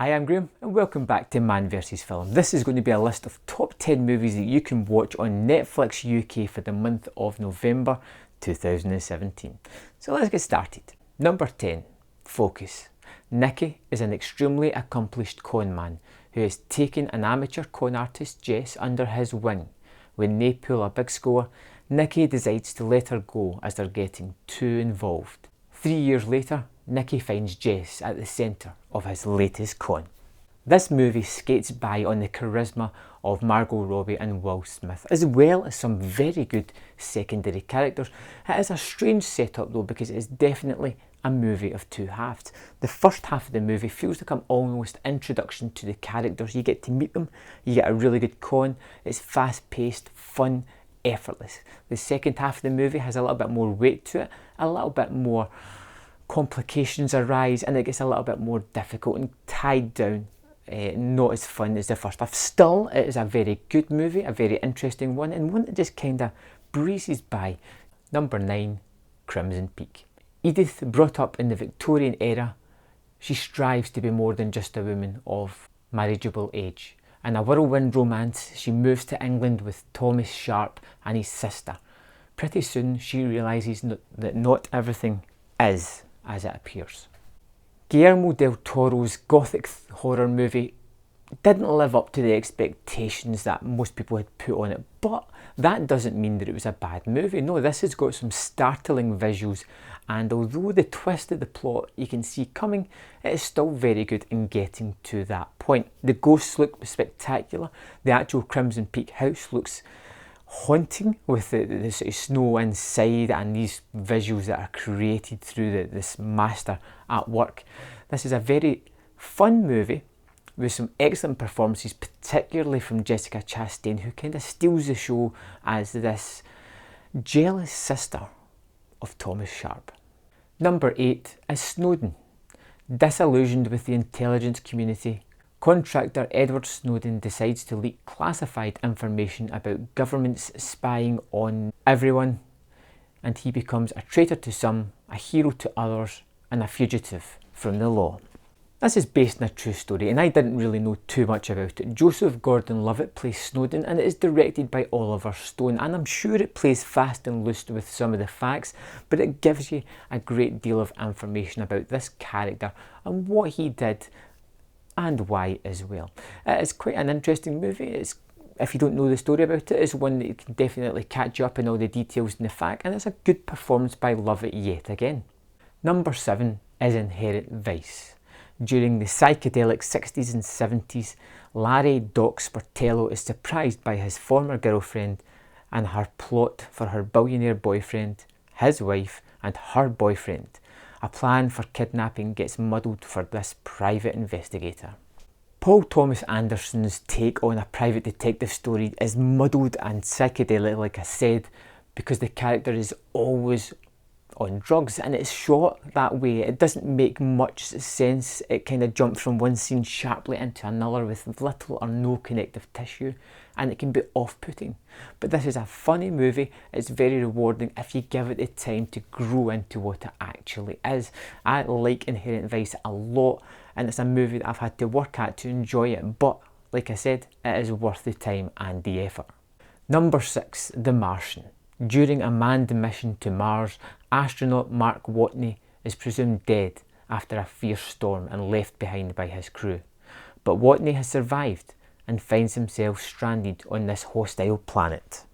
Hi, I'm Graham and welcome back to Man vs Film. This is going to be a list of top 10 movies that you can watch on Netflix UK for the month of November 2017. So let's get started. Number 10, Focus. Nicky is an extremely accomplished con man who has taken an amateur con artist, Jess, under his wing. When they pull a big score, Nicky decides to let her go as they're getting too involved. 3 years later, Nicky finds Jess at the centre of his latest con. This movie skates by on the charisma of Margot Robbie and Will Smith, as well as some very good secondary characters. It is a strange setup though, because it is definitely a movie of two halves. The first half of the movie feels like an almost introduction to the characters. You get to meet them, you get a really good con, it's fast paced, fun, effortless. The second half of the movie has a little bit more weight to it, a little bit more complications arise, and it gets a little bit more difficult and tied down. Not as fun as the first half. Still, it is a very good movie, a very interesting one, and one that just kind of breezes by. Number 9, Crimson Peak. Edith, brought up in the Victorian era, she strives to be more than just a woman of marriageable age. In a whirlwind romance, she moves to England with Thomas Sharp and his sister. Pretty soon, she realises that not everything is as it appears. Guillermo del Toro's gothic horror movie didn't live up to the expectations that most people had put on it, but that doesn't mean that it was a bad movie. No, this has got some startling visuals, and although the twist of the plot you can see coming, it is still very good in getting to that point. The ghosts look spectacular, the actual Crimson Peak house looks haunting with the sort of snow inside and these visuals that are created through this master at work. This is a very fun movie with some excellent performances, particularly from Jessica Chastain, who kind of steals the show as this jealous sister of Thomas Sharp. Number 8 is Snowden. Disillusioned with the intelligence community, contractor Edward Snowden decides to leak classified information about governments spying on everyone, and he becomes a traitor to some, a hero to others, and a fugitive from the law. This is based on a true story, and I didn't really know too much about it. Joseph Gordon-Levitt plays Snowden, and it is directed by Oliver Stone, and I'm sure it plays fast and loose with some of the facts, but it gives you a great deal of information about this character and what he did and why as well. It is quite an interesting movie. If you don't know the story about it, it's one that can definitely catch you up in all the details and the fact, and it's a good performance by Lovett yet again. Number 7 is Inherent Vice. During the psychedelic 60s and 70s, Larry Doc Sportello is surprised by his former girlfriend and her plot for her billionaire boyfriend, his wife, and her boyfriend. A plan for kidnapping gets muddled for this private investigator. Paul Thomas Anderson's take on a private detective story is muddled and psychedelic, like I said, because the character is always on drugs and it's shot that way. It doesn't make much sense. It kind of jumps from one scene sharply into another with little or no connective tissue, and it can be off-putting. But this is a funny movie. It's very rewarding if you give it the time to grow into what it actually is. I like Inherent Vice a lot, and it's a movie that I've had to work at to enjoy it, but like I said, it is worth the time and the effort. Number 6, The Martian. During a manned mission to Mars, astronaut Mark Watney is presumed dead after a fierce storm and left behind by his crew. But Watney has survived and finds himself stranded on this hostile planet.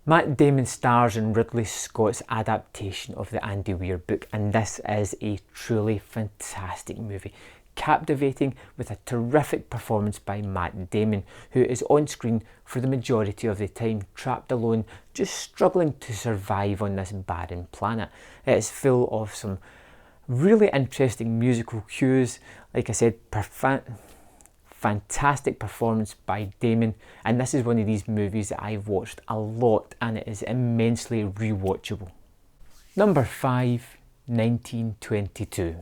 Matt Damon stars in Ridley Scott's adaptation of the Andy Weir book, and this is a truly fantastic movie. Captivating, with a terrific performance by Matt Damon, who is on screen for the majority of the time, trapped alone, just struggling to survive on this barren planet. It is full of some really interesting musical cues. Like I said, fantastic performance by Damon, and this is one of these movies that I've watched a lot, and it is immensely rewatchable. Number 5, 1922.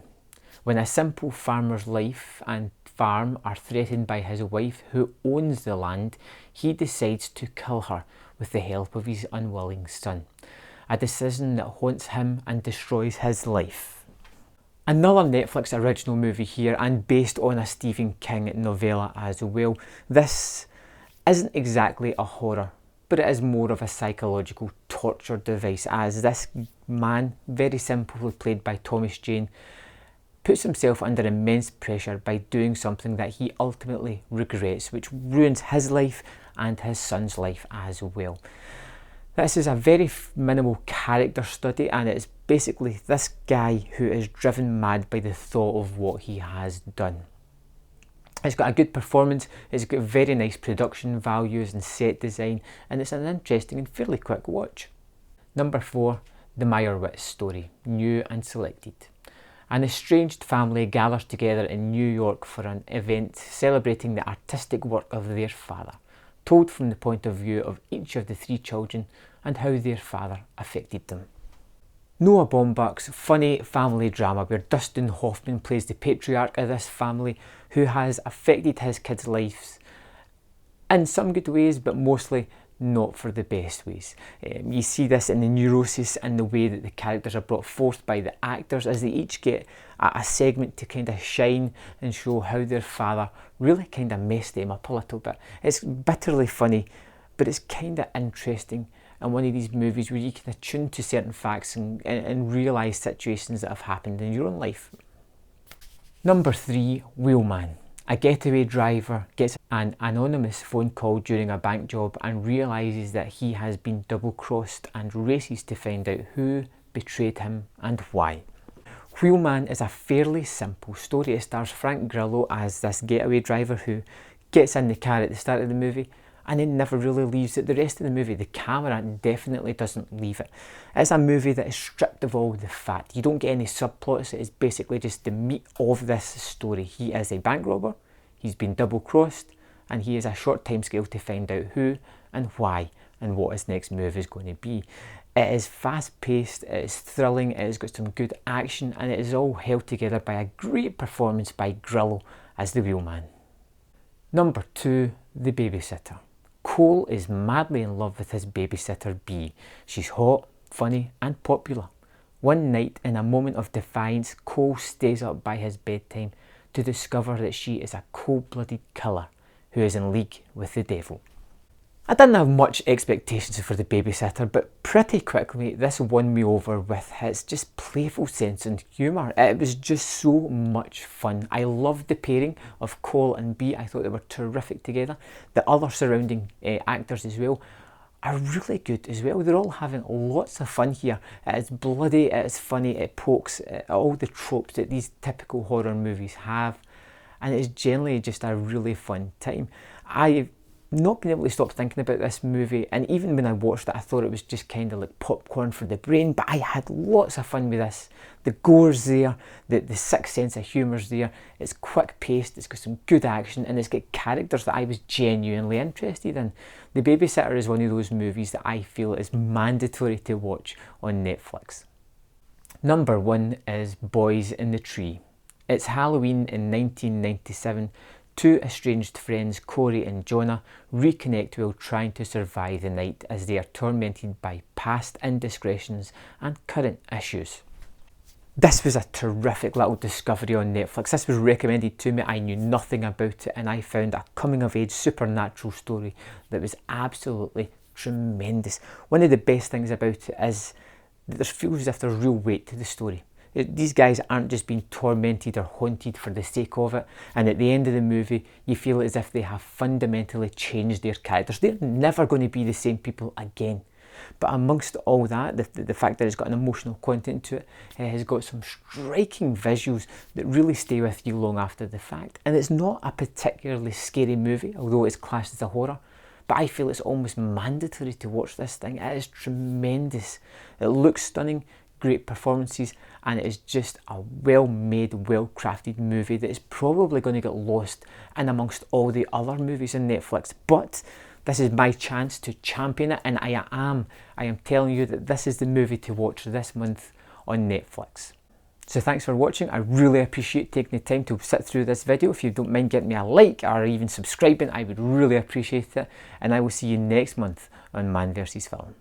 When a simple farmer's life and farm are threatened by his wife, who owns the land, he decides to kill her with the help of his unwilling son. A decision that haunts him and destroys his life. Another Netflix original movie here, and based on a Stephen King novella as well. This isn't exactly a horror, but it is more of a psychological torture device, as this man, very simply played by Thomas Jane, puts himself under immense pressure by doing something that he ultimately regrets, which ruins his life and his son's life as well. This is a very minimal character study, and it's basically this guy who is driven mad by the thought of what he has done. It's got a good performance, it's got very nice production values and set design, and it's an interesting and fairly quick watch. Number 4, the Meyerowitz story, new and selected. An estranged family gathers together in New York for an event celebrating the artistic work of their father, told from the point of view of each of the 3 children and how their father affected them. Noah Baumbach's funny family drama where Dustin Hoffman plays the patriarch of this family who has affected his kids' lives in some good ways, but mostly not for the best ways. You see this in the neurosis and the way that the characters are brought forth by the actors as they each get a segment to kind of shine and show how their father really kind of messed them up a little bit. It's bitterly funny, but it's kind of interesting, and one of these movies where you can attune to certain facts and realise situations that have happened in your own life. Number 3, Wheelman. A getaway driver gets an anonymous phone call during a bank job and realises that he has been double-crossed and races to find out who betrayed him and why. Wheelman is a fairly simple story. It stars Frank Grillo as this getaway driver who gets in the car at the start of the movie and then never really leaves it. The rest of the movie, the camera definitely doesn't leave it. It's a movie that is stripped of all the fat. You don't get any subplots. It is basically just the meat of this story. He is a bank robber, he's been double crossed, and he has a short time scale to find out who and why and what his next move is going to be. It is fast paced, it is thrilling, it has got some good action, and it is all held together by a great performance by Grillo as the Wheelman. Number 2, the babysitter. Cole is madly in love with his babysitter Bee. She's hot, funny and popular. One night, in a moment of defiance, Cole stays up by his bedtime to discover that she is a cold-blooded killer who is in league with the devil. I didn't have much expectations for the babysitter, but pretty quickly this won me over with its just playful sense and humour. It was just so much fun. I loved the pairing of Cole and Bee. I thought they were terrific together. The other surrounding actors as well are really good as well. They're all having lots of fun here. It's bloody, it's funny, it pokes at all the tropes that these typical horror movies have, and it's generally just a really fun time. I've not been able to stop thinking about this movie, and even when I watched it I thought it was just kind of like popcorn for the brain, but I had lots of fun with this. The gore's there, the sixth sense of humour's there, it's quick paced, it's got some good action, and it's got characters that I was genuinely interested in. The Babysitter is one of those movies that I feel is mandatory to watch on Netflix. Number 1 is Boys in the Tree. It's Halloween in 1997. 2 estranged friends, Corey and Jonah, reconnect while trying to survive the night as they are tormented by past indiscretions and current issues. This was a terrific little discovery on Netflix. This was recommended to me. I knew nothing about it, and I found a coming-of-age supernatural story that was absolutely tremendous. One of the best things about it is that it feels as if there's real weight to the story. These guys aren't just being tormented or haunted for the sake of it, and at the end of the movie you feel as if they have fundamentally changed their characters. They're never going to be the same people again. But amongst all that, the fact that it's got an emotional content to it, it has got some striking visuals that really stay with you long after the fact. And it's not a particularly scary movie, although it's classed as a horror, but I feel it's almost mandatory to watch this thing. It is tremendous. It looks stunning, great performances, and it is just a well-made, well-crafted movie that is probably going to get lost in amongst all the other movies on Netflix. But this is my chance to champion it, and I am telling you that this is the movie to watch this month on Netflix. So thanks for watching. I really appreciate taking the time to sit through this video. If you don't mind getting me a like or even subscribing, I would really appreciate it. And I will see you next month on Man vs. Film.